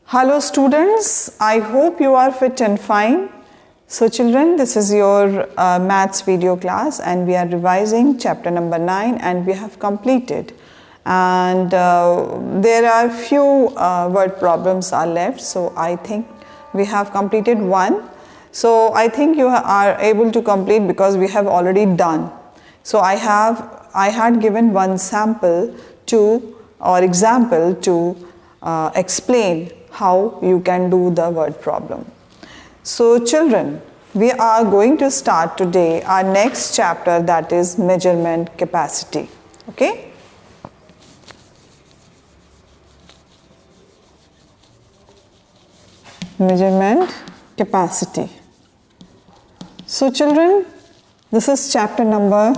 Hello students, I hope you are fit and fine. So children, this is your maths video class and we are revising chapter number 9 and we have completed. And there are few word problems are left, so I think we have completed one. So I think you are able to complete because we have already done. So I had given one sample to or example to explain how you can do the word problem. So children, we are going to start today our next chapter, that is measurement capacity. Okay? Measurement capacity. So children, this is chapter number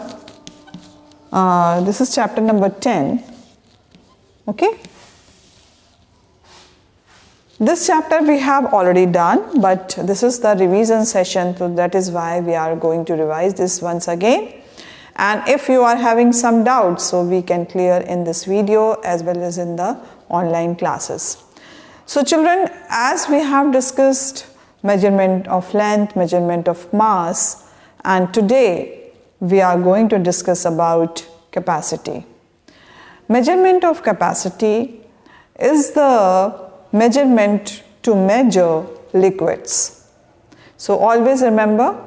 10. Okay? This chapter we have already done, but this is the revision session, so that is why we are going to revise this once again. And if you are having some doubts, so we can clear in this video as well as in the online classes. So children, as we have discussed measurement of length, measurement of mass, and today we are going to discuss about capacity. Measurement of capacity is the measurement to measure liquids. So always remember,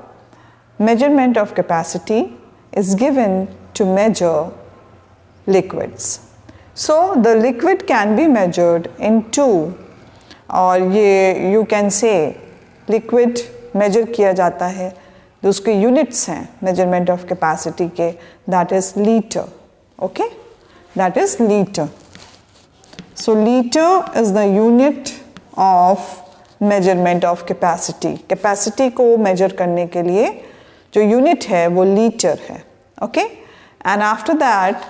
measurement of capacity is given to measure liquids. So the liquid can be measured in two, or you can say liquid measure किया जाता है, तो उसके units हैं measurement of capacity के, that is liter. Okay, that is liter. So liter is the unit of measurement of capacity. Capacity को measure करने के लिए जो unit है वो liter है. Okay, and after that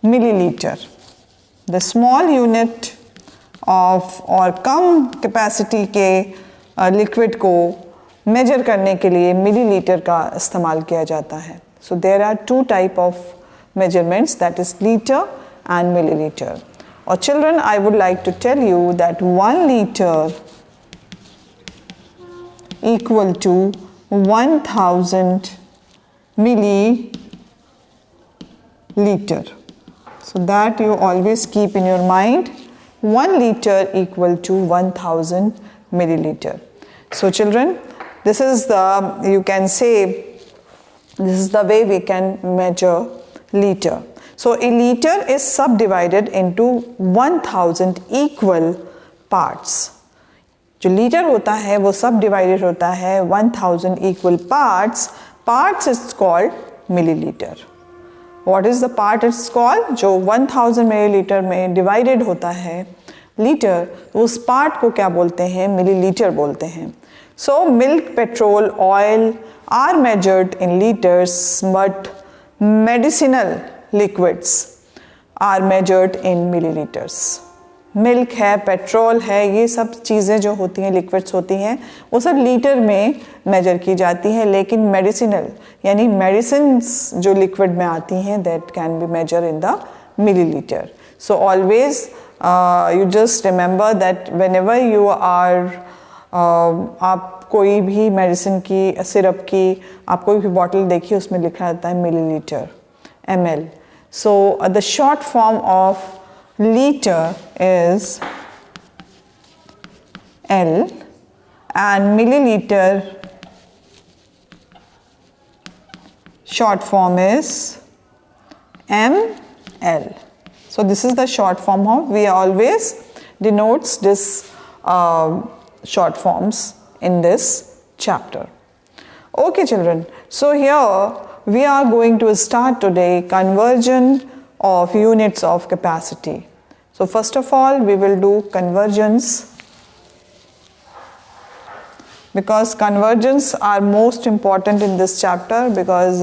milliliter, the small unit of और कम capacity के liquid को measure करने के लिए milliliter का इस्तेमाल किया जाता है. So there are two type of measurements, that is liter and milliliter. Or children, I would like to tell you that 1 liter equal to 1000 milliliter. So that you always keep in your mind, 1 liter equal to 1000 milliliter. So children, this is the, you can say, this is the way we can measure liter. So a liter is subdivided into 1000 equal parts. जो litre होता है वो subdivided होता है 1000 equal parts. Parts is called milliliter. What is the part it's called? जो 1000 milliliter में divided होता है liter, उस part को क्या बोलते हैं? milliliter बोलते हैं. So milk, petrol, oil are measured in liters, but medicinal liquids are measured in milliliters. Milk है, पेट्रोल है, ये सब चीज़ें जो होती हैं, लिक्विड्स होती हैं, वो सब लीटर में मेजर की जाती हैं, लेकिन मेडिसिनल यानी मेडिसिन्स जो लिक्विड में आती हैं, that can be measure in the millilitre. So always you just remember that whenever you are आप कोई भी मेडिसिन की, सिरप की आप कोई भी बॉटल देखिए, उसमें लिखा रहता है millilitre, ml. So the short form of liter is L and milliliter short form is ml. So this is the short form of, we always denotes this short forms in this chapter. Okay children, so here we are going to start today conversion of units of capacity. So first of all we will do conversions, because conversions are most important in this chapter, because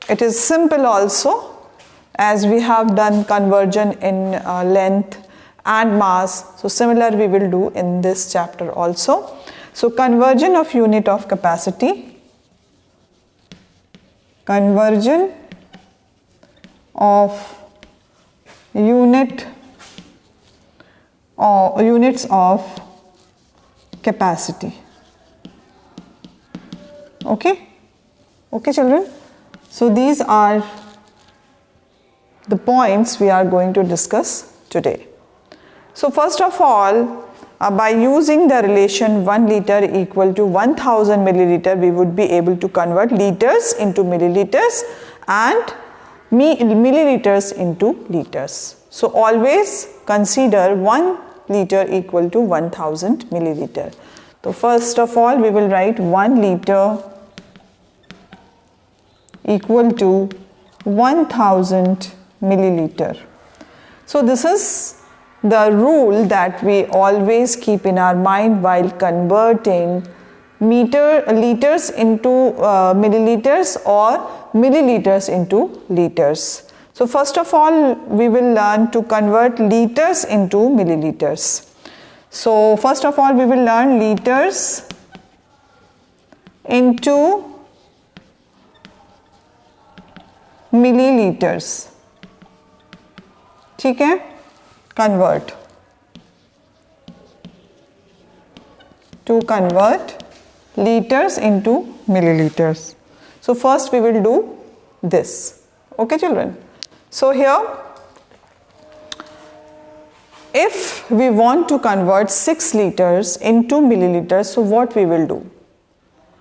it is simple also, as we have done conversion in length and mass. So similar we will do in this chapter also. So conversion of unit of capacity. Conversion of unit or units of capacity. Okay children, so these are the points we are going to discuss today. So first of all, by using the relation 1 liter equal to 1000 milliliter, we would be able to convert liters into milliliters and milliliters into liters. So always consider 1 liter equal to 1000 milliliter. So first of all, we will write 1 liter equal to 1000 milliliter. So this is the rule that we always keep in our mind while converting liters into milliliters or milliliters into liters. So first of all, we will learn to convert liters into milliliters. So first of all, we will learn liters into milliliters. ठीक है, convert. To convert liters into milliliters. So first we will do this. Okay children. So here, if we want to convert 6 liters into milliliters, so what we will do?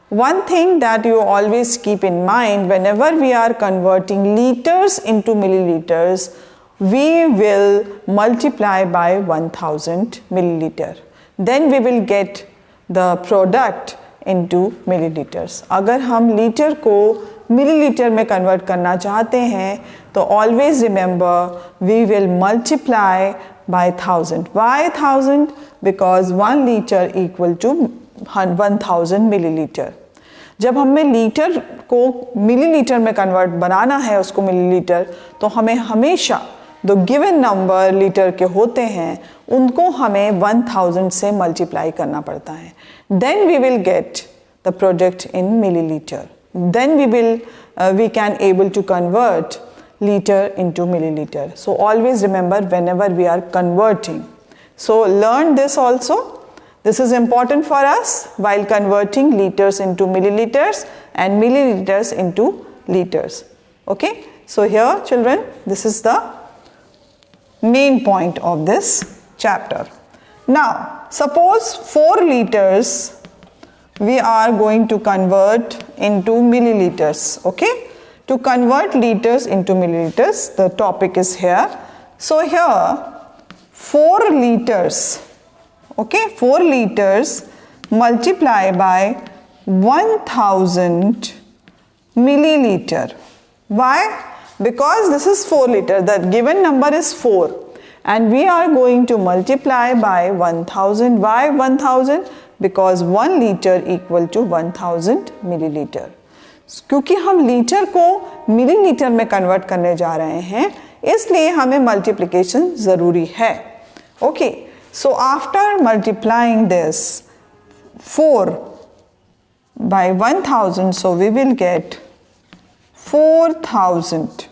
One thing that you always keep in mind whenever we are converting liters into milliliters, we will multiply by 1000 milliliter. Then we will get the product into milliliters. अगर हम litre को millilitre में convert करना चाहते हैं तो always remember we will multiply by 1000. Why 1000? Because 1 liter equal to 1000 milliliter. जब हमें लीटर को मिलीलीटर में कन्वर्ट बनाना है उसको मिलीलीटर, तो हमें हमेशा जो गिवन नंबर लीटर के होते हैं उनको हमें 1000 से मल्टीप्लाई करना पड़ता है. Then we will get the product in milliliter. Then we can able to convert liter into milliliter. So always remember whenever we are converting. So learn this also. This is important for us while converting liters into milliliters and milliliters into liters. Okay. So here children, this is the main point of this chapter. Now suppose 4 liters we are going to convert into milliliters. Okay. To convert liters into milliliters, the topic is here. So here 4 liters, okay, 4 liters multiply by 1000 milliliter. Why? Because this is 4 liter, the given number is 4 and we are going to multiply by 1000. Why 1000? Because 1 liter equal to 1000 milliliter. क्योंकि हम litre को millilitre में convert करने जा रहे हैं इसलिए हमें मल्टीप्लिकेशन ज़रूरी है. Okay, so after multiplying this 4 by 1000, so we will get 4000.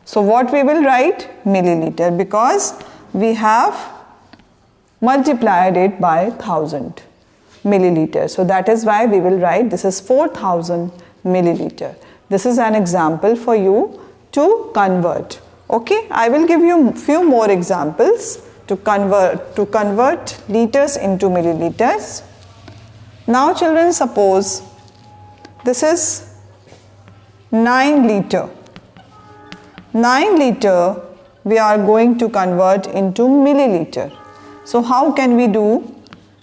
So what we will write? Milliliter, because we have multiplied it by 1000 milliliter. So that is why we will write this is 4000 milliliter. This is an example for you to convert. Okay, I will give you few more examples to convert liters into milliliters. Now children, suppose this is 9 liter. 9 liter we are going to convert into milliliter. So how can we do?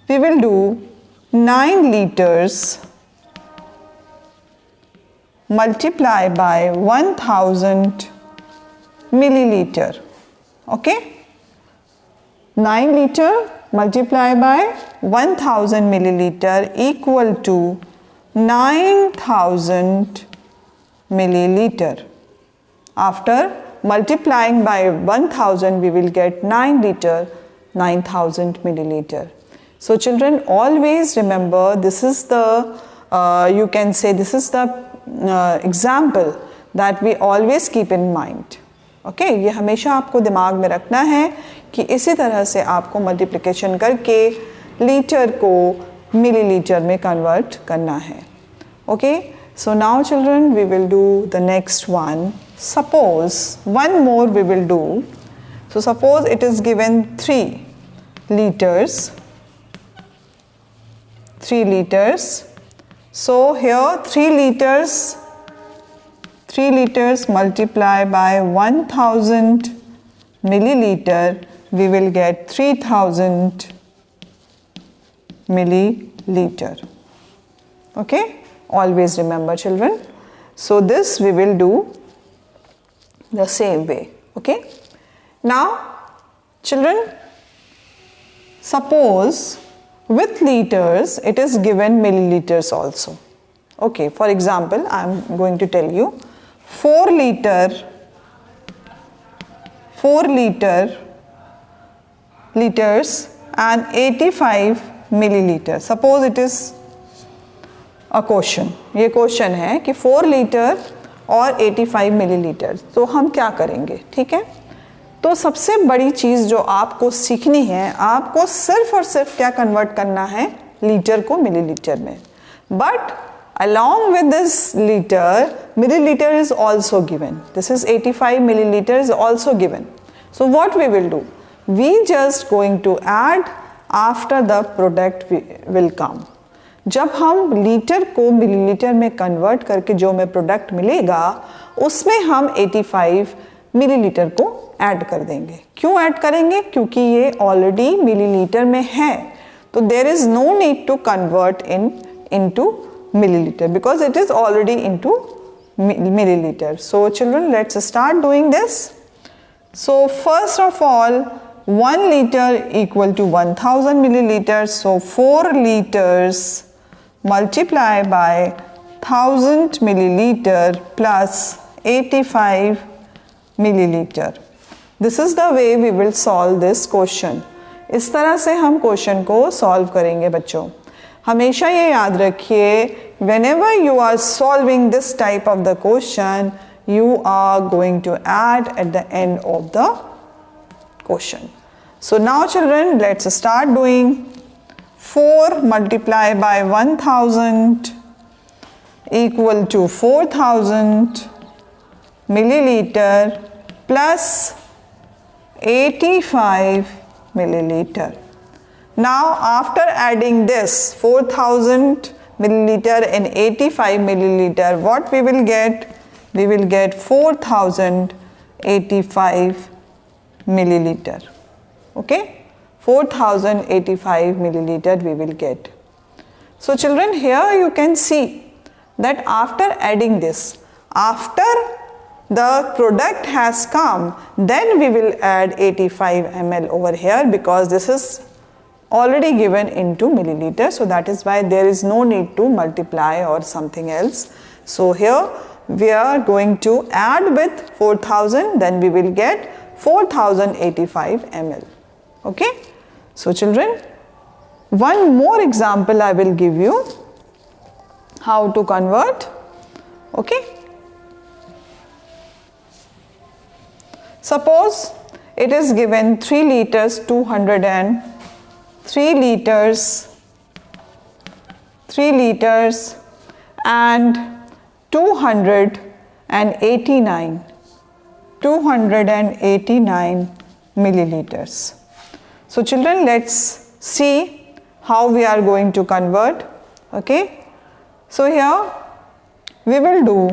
We will do 9 liters multiply by 1000 milliliter. Okay, 9 liter multiply by 1000 milliliter equal to 9000 milliliter. After multiplying by 1000 we will get 9 liter, 9000 milliliter. So children, always remember this is the you can say this is the example that we always keep in mind. Okay, ये हमेशा आपको दिमाग में रखना है कि इसी तरह से आपको मल्टीप्लिकेशन करके लीटर को मिलीलीटर में कन्वर्ट करना है. Okay, so now children we will do the next one. Suppose one more we will do. So suppose it is given 3 liters. So here 3 liters multiply by 1000 milliliter, we will get 3000 milliliter. Okay, always remember children. So this we will do the same way. Okay, now children, suppose with liters it is given milliliters also. Okay, for example I am going to tell you 4 liters and 85 milliliter. Suppose it is a question, ये question है कि 4 litre और 85 millilitre. तो हम क्या करेंगे? ठीक है, तो सबसे बड़ी चीज़ जो आपको सीखनी है, आपको सिर्फ और सिर्फ क्या कन्वर्ट करना है? लीटर को मिलीलीटर में. But along with this liter, milliliter is also given. This is 85 milliliter is also given. So what we will do? We just going to add after the product will come. जब हम litre को millilitre में convert करके जो हमें product मिलेगा उसमें हम 85 मिलीलीटर को ऐड कर देंगे. क्यों ऐड करेंगे? क्योंकि ये ऑलरेडी मिलीलीटर में है, तो there is no need to convert into milliliter because it is already into milliliter. So children, let's start doing this. So first of all, 1 liter equal to 1000 milliliters. So 4 liters multiply by 1000 milliliter plus 85 milliliter. This is the way we will solve this question. इस तरह से हम question को solve करेंगे बच्चों. हमेशा ये याद रखिए, whenever you are solving this type of the question, you are going to add at the end of the question. So now children, let's start doing. 4 multiplied by 1000 equal to 4000 milliliter plus 85 milliliter. Now after adding this 4000 milliliter and 85 milliliter, what we will get? We will get 4085 milliliter. Okay, 4085 milliliter we will get. So children, here you can see that after adding this, after the product has come, then we will add 85 ml over here because this is already given into milliliter, so that is why there is no need to multiply or something else. So here we are going to add with 4000, then we will get 4085 ml. Okay, so children, one more example I will give you how to convert. Okay, suppose it is given 3 liters 3 liters and 289 milliliters. So children, let's see how we are going to convert. Okay, so here we will do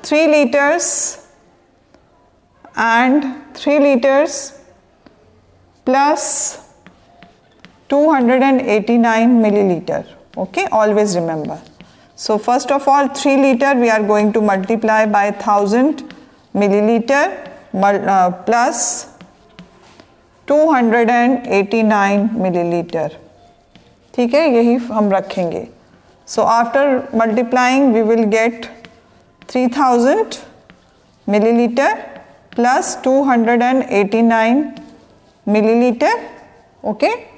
3 liters and 3 liters plus 289 milliliter. Okay, always remember. So first of all, 3 liter we are going to multiply by 1000 milliliter plus 289 milliliter. ठीक है, यही हम रखेंगे. So after multiplying we will get 3000 milliliter plus 289 milliliter. Okay,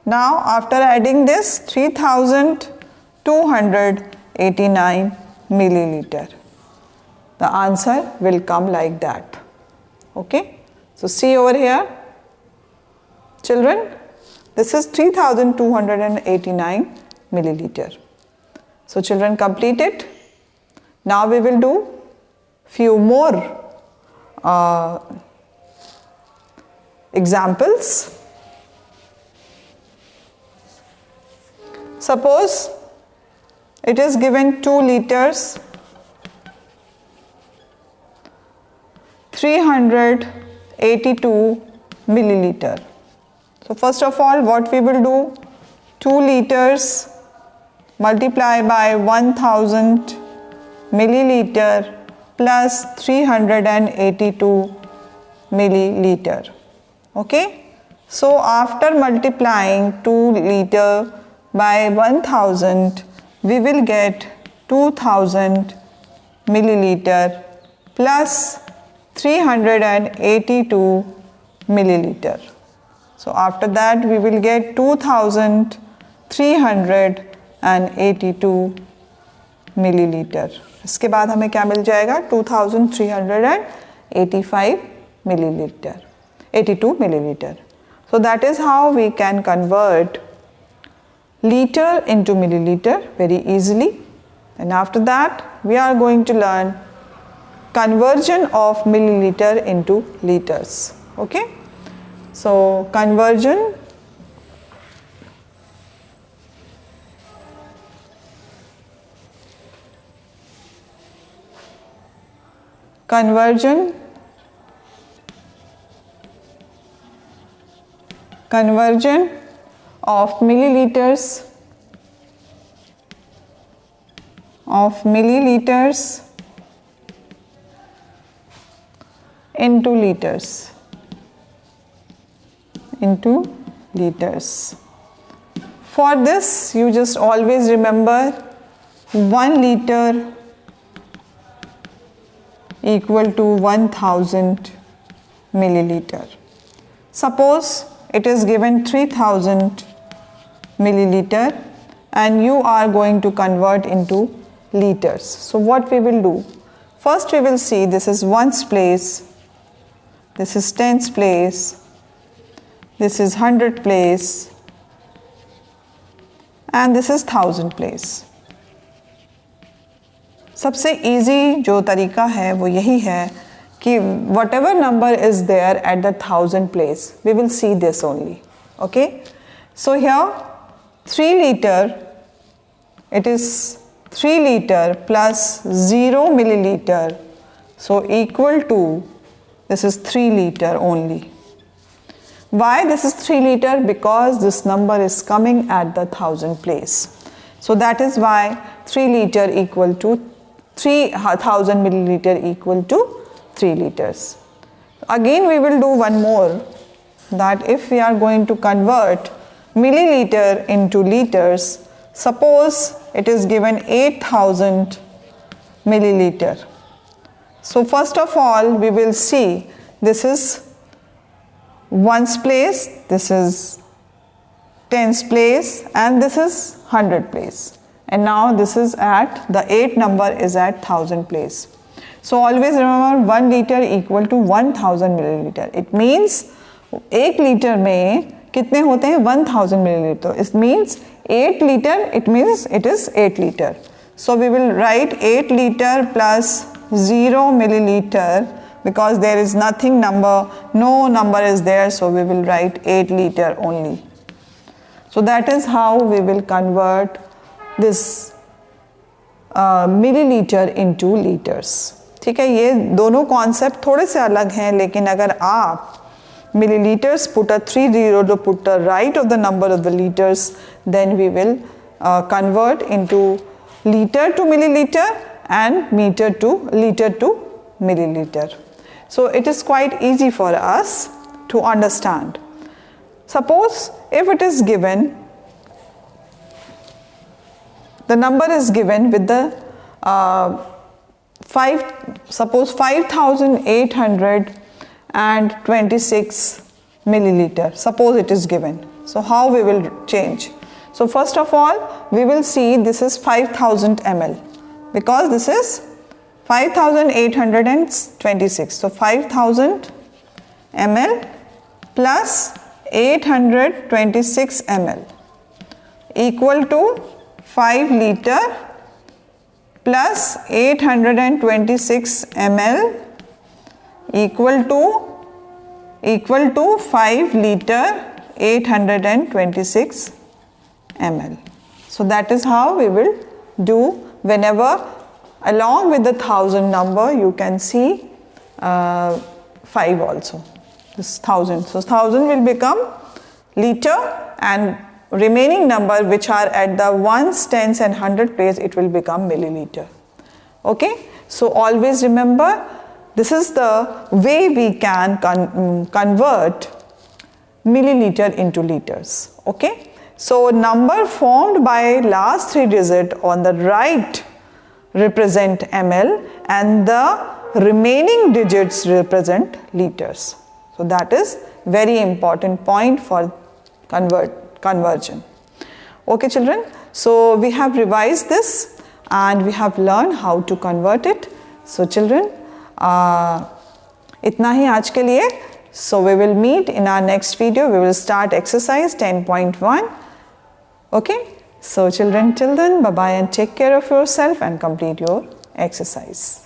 now after adding this 3289 milliliter, the answer will come like that. Okay, so see over here, children? This is 3289 milliliter. So children, complete it. Now we will do few more examples. Suppose it is given 2 liters 382 milliliter. So first of all, what we will do, 2 liters multiply by 1000 milliliter plus 382 milliliter. Okay, so after multiplying 2 liter by 1000, we will get 2000 milliliter plus 382 milliliter. So after that we will get 2382 milliliter. इसके बाद हमें क्या मिल जाएगा, 2385 milliliter, 82 milliliter. So that is how we can convert liter into milliliter very easily. And after that we are going to learn conversion of milliliter into liters. Okay, so conversion of milliliters into liters. For this you just always remember 1 liter equal to 1000 milliliter. Suppose it is given 3000 milliliter and you are going to convert into liters. So what we will do, first we will see this is ones place, this is tens place, this is 100 place, and this is 1000 place. सबसे easy जो तरीका है वो यही है कि whatever number is there at the 1000 place, we will see this only. Okay, so here 3 liter, it is 3 liter plus 0 milliliter, so equal to, this is 3 liter only. Why this is 3 liter? Because this number is coming at the 1000 place. So that is why 3 liter equal to 3000 milliliter equal to 3 liters. Again we will do one more, that if we are going to convert milliliter into liters, suppose it is given 8000 milliliter. So first of all we will see this is ones place, this is tens place, and this is 100 place. And now this is at, the 8 number is at 1000 place. So always remember 1 liter equal to 1000 milliliter. It means 1 liter में कितने होते हैं, 1000 milliliter. It means 8 liter, it means it is 8 liter. So we will write 8 liter plus 0 milliliter, because there is nothing number, no number is there, so we will write 8 liter only. So that is how we will convert this milliliter into liters. ठीक है, ये दोनों concept थोड़े से अलग हैं, लेकिन अगर आप milliliters put a 3 zero to put the right of the number of the liters, then we will convert into liter to milliliter and meter to liter to milliliter. So it is quite easy for us to understand. Suppose if it is given, the number is given with the suppose 5826 milliliter, suppose it is given. So how we will change? So first of all we will see this is 5000 ml, because this is 5826. So 5000 ml plus 826 ml equal to 5 liter plus 826 ml equal to 5 liter 826 ml. So that is how we will do whenever along with the 1000 number you can see 5 also. This 1000. So 1000 will become liter and remaining number which are at the ones, tens and 100 place, it will become milliliter. Okay. So always remember, this is the way we can convert milliliter into liters. Okay. So number formed by last 3 digits on the right represent ml and the remaining digits represent liters. So that is very important point for conversion. Okay children, so we have revised this and we have learned how to convert it. So children, इतना ही आज के लिए. So we will meet in our next video. We will start exercise 10.1. Okay. So children, till then, bye bye and take care of yourself and complete your exercise.